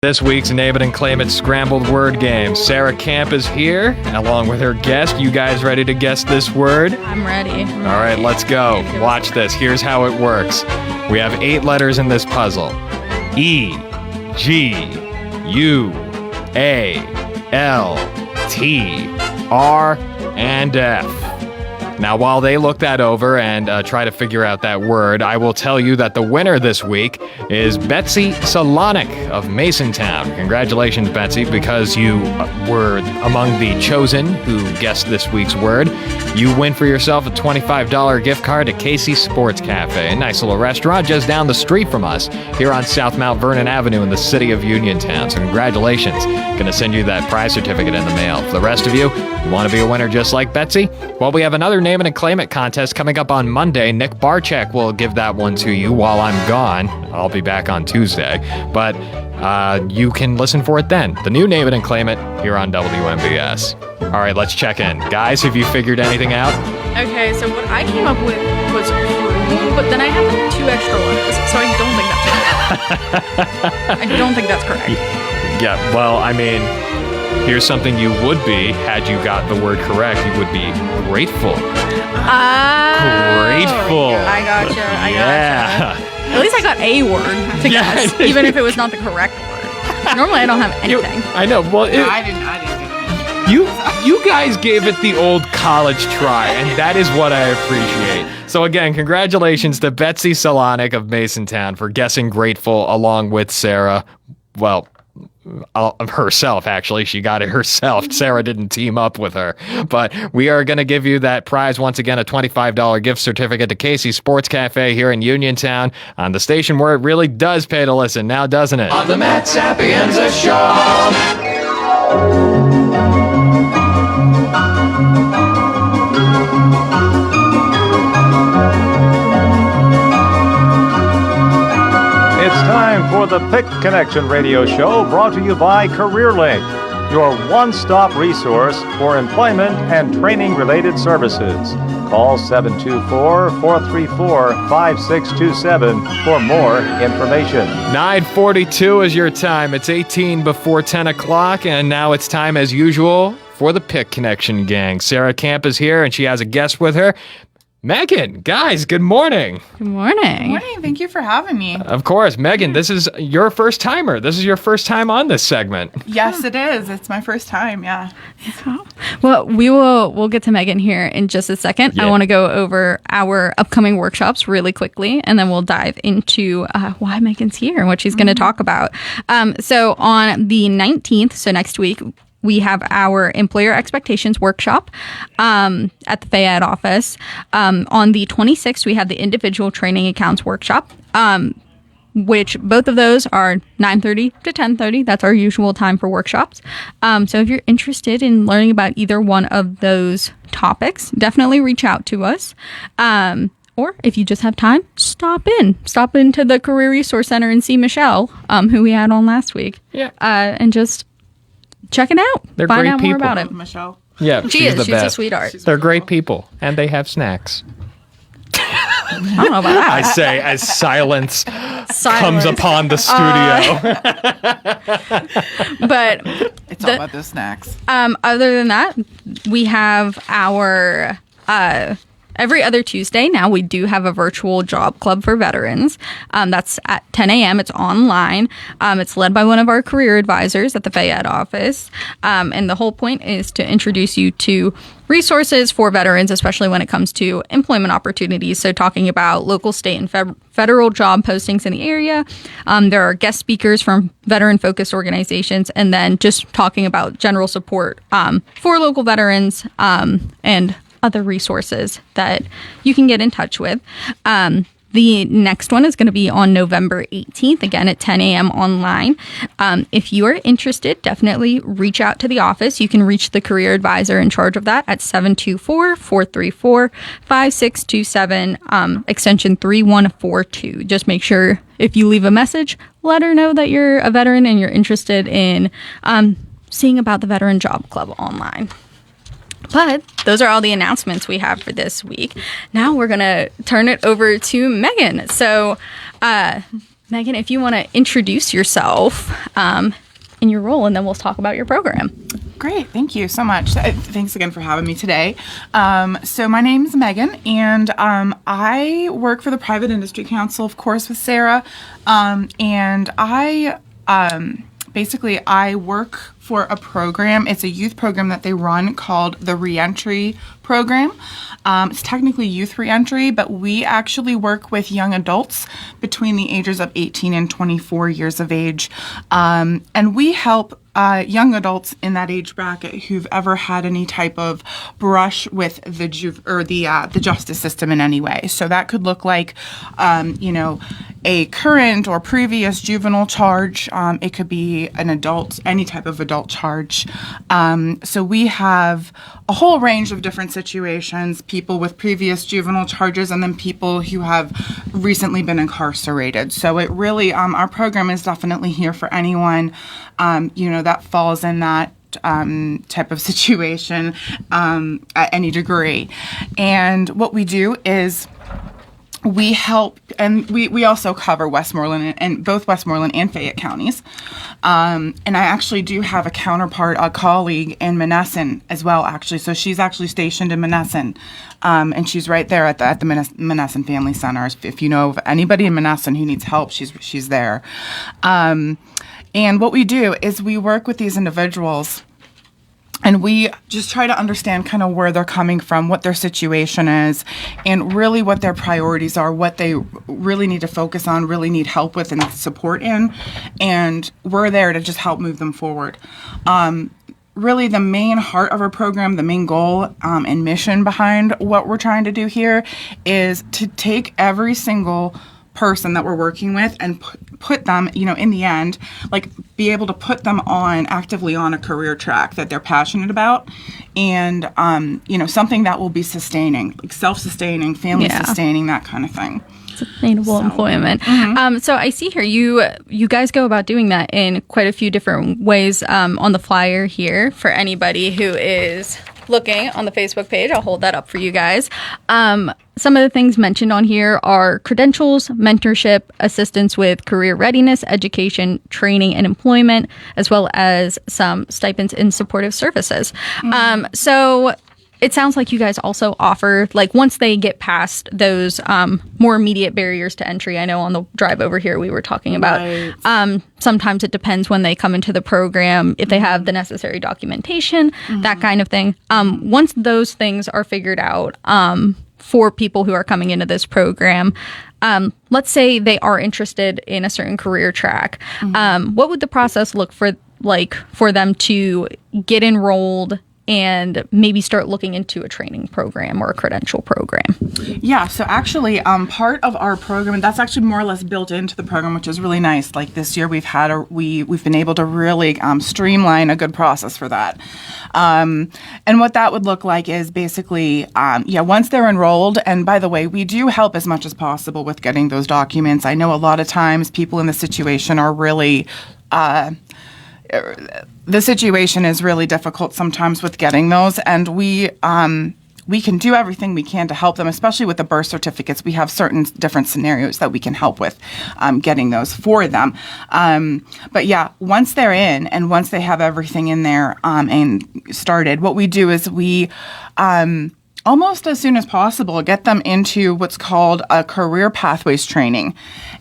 This week's Name It and Claim It scrambled word game. Sarah Camp is here, along with her guest. You guys ready to guess this word? I'm ready. All right, let's go. Watch this. Here's how it works. We have 8 letters in this puzzle. E, G, U, A, L, T, R, and F. Now, while they look that over and try to figure out that word, I will tell you that the winner this week is Betsy Solonic of Masontown. Congratulations, Betsy, because you were among the chosen who guessed this week's word. You win for yourself a $25 gift card to Casey's Sports Cafe, a nice little restaurant just down the street from us here on South Mount Vernon Avenue in the city of Uniontown. So congratulations. Going to send you that prize certificate in the mail. For the rest of you want to be a winner just like Betsy? Well, we have another Name It and Claim It contest coming up on Monday. Nick Barczyk will give that one to you while I'm gone. I'll be back on Tuesday. But you can listen for it then. The new Name It and Claim It here on WMBS. All right, let's check in. Guys, have you figured anything out? Okay, so what I came up with was frugal, but then I have 2 extra letters, so I don't think that's correct. I don't think that's correct. Yeah, well, I mean, here's something you would be had you got the word correct. You would be grateful. Grateful. I gotcha. At least I got a word to guess, even if it was not the correct word. Normally, I don't have anything. I know. Well, I didn't get anything. You guys gave it the old college try, and that is what I appreciate. So again, congratulations to Betsy Solonic of Masontown for guessing grateful along with Sarah. Well, herself, actually. She got it herself. Sarah didn't team up with her. But we are going to give you that prize once again, a $25 gift certificate to Casey's Sports Cafe here in Uniontown on the station where it really does pay to listen now, doesn't it? On the Matt Sapienza Show. It's time for the PIC Connection Radio Show, brought to you by CareerLink, your one-stop resource for employment and training-related services. Call 724-434-5627 for more information. 9:42 is your time. It's 18 before 10 o'clock, and now it's time, as usual, for the PIC Connection gang. Sarah Camp is here, and she has a guest with her. Megan, guys, good morning. Good morning. Good morning. Thank you for having me. Of course. Megan, this is your first timer. This is your first time on this segment. Yes, it is. It's my first time, yeah. Well, we'll get to Megan here in just a second. Yeah. I want to go over our upcoming workshops really quickly, and then we'll dive into why Megan's here and what she's going to talk about. So on the 19th, so next week, we have our Employer Expectations Workshop at the Fayette office. On the 26th, we have the Individual Training Accounts Workshop, which both of those are 9:30 to 10:30. That's our usual time for workshops. So if you're interested in learning about either one of those topics, definitely reach out to us. Or if you just have time, stop into the Career Resource Center and see Michelle, who we had on last week. Yeah. And just check it out. They're Find great out people. more about it. Michelle. Yeah, She's the a best. sweetheart. They're great people, and they have snacks. I don't know about that. I say as silence comes upon the studio. But It's all about the snacks. other than that, we have our every other Tuesday now. We do have a virtual job club for veterans. That's at 10 a.m. It's online. It's led by one of our career advisors at the Fayette office. And the whole point is to introduce you to resources for veterans, especially when it comes to employment opportunities. So talking about local, state, and federal job postings in the area. There are guest speakers from veteran-focused organizations, and then just talking about general support for local veterans and other resources that you can get in touch with. The next one is going to be on November 18th, again at 10 a.m. online. If you are interested, definitely reach out to the office. You can reach the career advisor in charge of that at 724-434-5627, extension 3142. Just make sure if you leave a message, let her know that you're a veteran and you're interested in seeing about the Veteran Job Club online. But those are all the announcements we have for this week. Now we're going to turn it over to Megan. So Megan, if you want to introduce yourself in your role, and then we'll talk about your program. Great. Thank you so much. Thanks again for having me today. So my name is Megan, and I work for the Private Industry Council, of course, with Sarah. And I basically work for a program. It's a youth program that they run called the Reentry Program. It's technically youth reentry, but we actually work with young adults between the ages of 18 and 24 years of age. And we help young adults in that age bracket who've ever had any type of brush with the justice system in any way. So that could look like, a current or previous juvenile charge. It could be any type of adult charge. So we have a whole range of different situations, people with previous juvenile charges and then people who have recently been incarcerated. So it really, our program is definitely here for anyone, that falls in that type of situation at any degree. And what we do is we help, and we also cover Westmoreland and both Westmoreland and Fayette counties. And I actually do have a counterpart, a colleague in Monessen as well, actually. So she's actually stationed in Monessen, and she's right there at the Monessen Family Center. If you know of anybody in Monessen who needs help, she's there. And what we do is we work with these individuals, and we just try to understand kind of where they're coming from, what their situation is, and really what their priorities are, what they really need to focus on, really need help with and support in. And we're there to just help move them forward. Really, the main heart of our program, the main goal and mission behind what we're trying to do here is to take every single person that we're working with and put them, in the end, be able to put them actively on a career track that they're passionate about, and something that will be sustaining, self-sustaining, family sustaining, that kind of thing. Sustainable employment. Mm-hmm. So I see here you guys go about doing that in quite a few different ways. On the flyer here, for anybody who is looking on the Facebook page, I'll hold that up for you guys. Some of the things mentioned on here are credentials, mentorship, assistance with career readiness, education, training, and employment, as well as some stipends and supportive services. Mm-hmm. So it sounds like you guys also offer, once they get past those more immediate barriers to entry. I know on the drive over here we were talking about sometimes it depends when they come into the program, if they have the necessary documentation, that kind of thing. Once those things are figured out for people who are coming into this program, let's say they are interested in a certain career track, what would the process look for them to get enrolled and maybe start looking into a training program or a credential program? Yeah, so actually part of our program, that's actually more or less built into the program, which is really nice. Like this year we've been able to really streamline a good process for that. And what that would look like is basically, once they're enrolled, and by the way, we do help as much as possible with getting those documents. I know a lot of times people in this situation are really the situation is really difficult sometimes with getting those, and we can do everything we can to help them, especially with the birth certificates. We have certain different scenarios that we can help with getting those for them. But yeah, once they're in and once they have everything in there and started, what we do is we almost as soon as possible get them into what's called a career pathways training.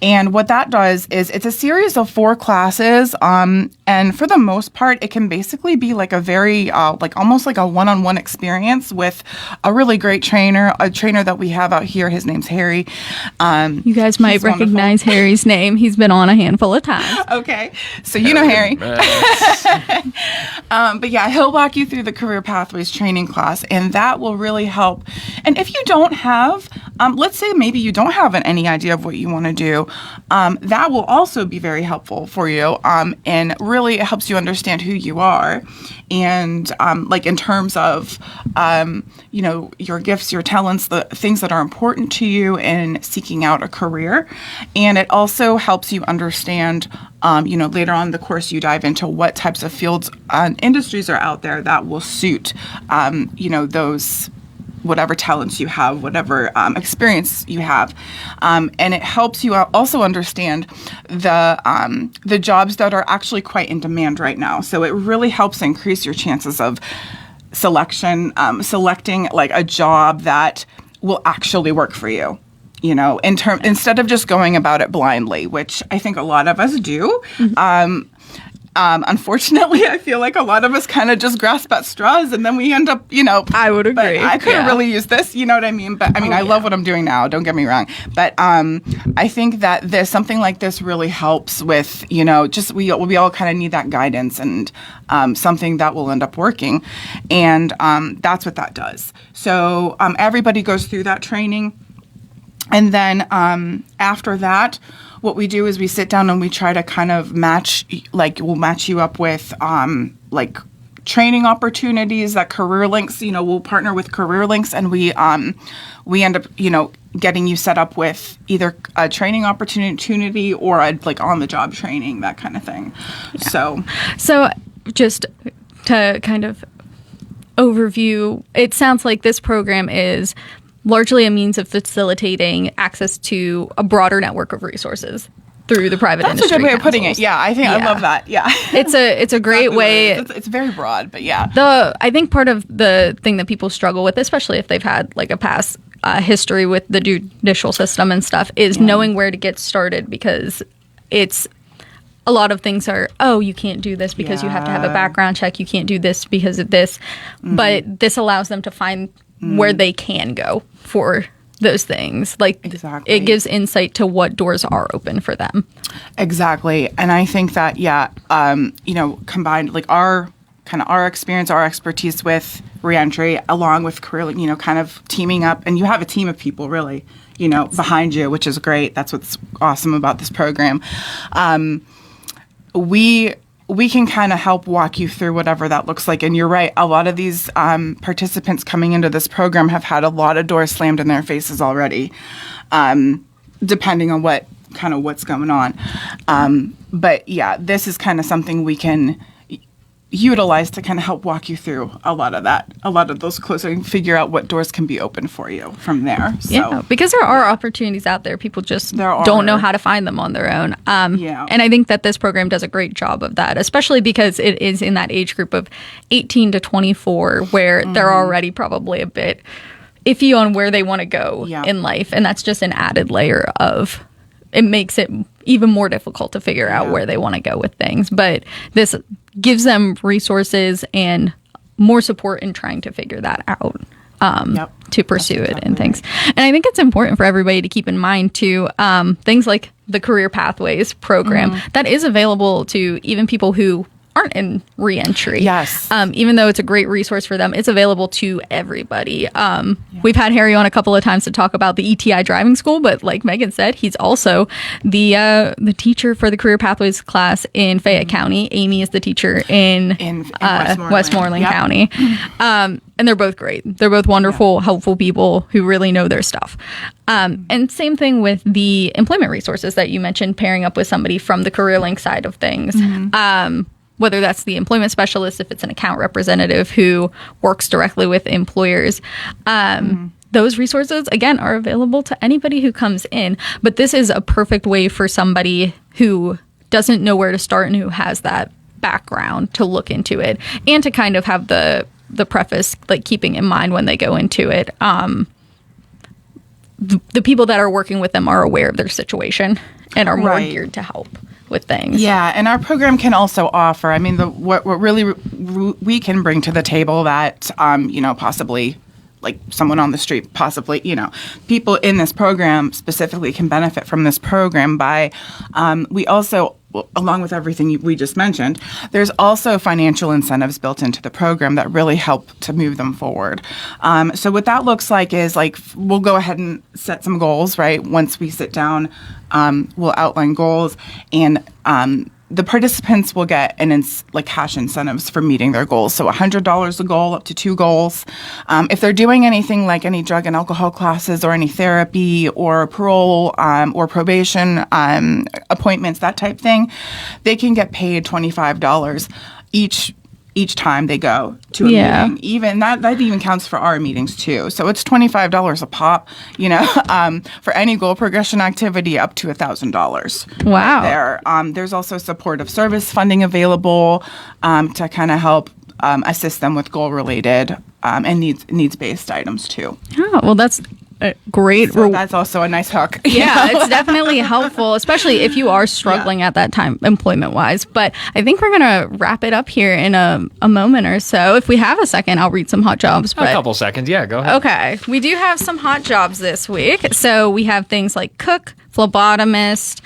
And what that does is it's a series of 4 classes, and for the most part, it can basically be like a very, almost like a one-on-one experience with a really great trainer, a trainer that we have out here. His name's Harry. You guys might recognize Harry's name. He's been on a handful of times. Okay, so you know Harry. But yeah, he'll walk you through the career pathways training class, and that will really help. And if you don't have, let's say maybe you don't have any idea of what you want to do, that will also be very helpful for you, and really it helps you understand who you are, and in terms of your gifts, your talents, the things that are important to you in seeking out a career. And it also helps you understand later on in the course you dive into what types of fields and industries are out there that will suit those whatever talents you have, whatever experience you have, and it helps you also understand the jobs that are actually quite in demand right now. So it really helps increase your chances of selecting like a job that will actually work for you. You know, instead of just going about it blindly, which I think a lot of us do. Unfortunately, I feel like a lot of us kind of just grasp at straws, and then we end up, I would agree. I could have really used this, you know what I mean? But I mean, I love what I'm doing now. Don't get me wrong. But I think that something like this really helps with, just we all kind of need that guidance and something that will end up working, and that's what that does. So everybody goes through that training. And then after that, what we do is we sit down and we try to kind of we'll match you up with training opportunities that Career Links, we'll partner with Career Links, and we end up, getting you set up with either a training opportunity or on the job training, that kind of thing. Yeah. So just to kind of overview, it sounds like this program is largely a means of facilitating access to a broader network of resources through the private industry. That's a good way of putting it. Yeah, I think I love that. Yeah, it's a great way. It's very broad, but yeah. I think part of the thing that people struggle with, especially if they've had like a past history with the judicial system and stuff, is knowing where to get started, because it's a lot of things are, you can't do this because you have to have a background check. You can't do this because of this, but this allows them to find where they can go for those things. Exactly. It gives insight to what doors are open for them. Exactly. And I think that, combined our experience, our expertise with reentry, along with career, kind of teaming up, and you have a team of people really, behind you, which is great. That's what's awesome about this program. We can kind of help walk you through whatever that looks like. And you're right, a lot of these participants coming into this program have had a lot of doors slammed in their faces already, depending on what's going on. But yeah, this is kind of something we can utilize to kind of help walk you through a lot of those closing, and figure out what doors can be open for you from there. So. Yeah, because there are opportunities out there. People just don't know how to find them on their own. And I think that this program does a great job of that, especially because it is in that age group of 18 to 24, where they're already probably a bit iffy on where they want to go in life. And that's just an added layer of, it makes it even more difficult to figure out where they want to go with things. But this gives them resources and more support in trying to figure that out, to pursue it and things. And I think it's important for everybody to keep in mind too, things like the Career Pathways program that is available to even people who aren't in reentry. Yes. Even though it's a great resource for them, it's available to everybody. We've had Harry on a couple of times to talk about the ETI driving school, but like Megan said, he's also the teacher for the Career Pathways class in Fayette County. Amy is the teacher in Westmoreland County. And they're both great. They're both wonderful, helpful people who really know their stuff. And same thing with the employment resources that you mentioned, pairing up with somebody from the Career Link side of things. Whether that's the employment specialist, if it's an account representative who works directly with employers. Those resources, again, are available to anybody who comes in. But this is a perfect way for somebody who doesn't know where to start and who has that background to look into it, and to kind of have the preface, like keeping in mind when they go into it. The people that are working with them are aware of their situation and are more geared to help with things. Yeah, and our program can also offer, I mean, what really we can bring to the table that, possibly, like someone on the street, possibly, people in this program specifically can benefit from this program by, we also, along with everything we just mentioned, there's also financial incentives built into the program that really help to move them forward. So what that looks like is we'll go ahead and set some goals, right? Once we sit down, we'll outline goals, and the participants will get cash incentives for meeting their goals. So $100 a goal, up to 2 goals. If they're doing anything like any drug and alcohol classes or any therapy or parole or probation appointments, that type thing, they can get paid $25 each each time they go to a meeting. Even that even counts for our meetings too. So it's $25 a pop, for any goal progression activity up to $1,000. Wow. There's also supportive service funding available to kind of help assist them with goal-related and needs-based items too. Oh, well, that's a great. So that's also a nice hook. Yeah, it's definitely helpful, especially if you are struggling at that time employment-wise. But I think we're going to wrap it up here in a moment or so. If we have a second, I'll read some hot jobs. A couple seconds. Yeah, go ahead. Okay. We do have some hot jobs this week. So we have things like cook, phlebotomist.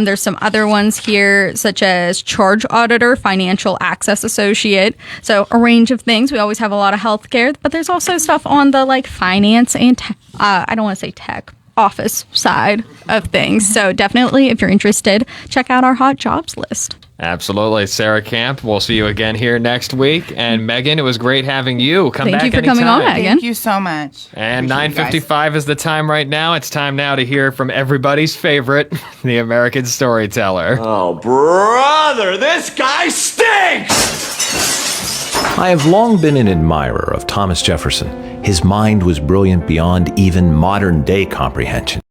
There's some other ones here, such as charge auditor, financial access associate. So a range of things. We always have a lot of healthcare, but there's also stuff on the finance and I don't want to say tech, office side of things. So definitely, if you're interested, check out our hot jobs list. Absolutely. Sarah Camp, we'll see you again here next week. And Megan, it was great having you. Come back Thank you for anytime. coming on, Megan. Thank you so much. And Appreciate you guys. 9:55 is the time right now. It's time now to hear from everybody's favorite, the American storyteller. Oh, brother, this guy stinks! I have long been an admirer of Thomas Jefferson. His mind was brilliant beyond even modern-day comprehension.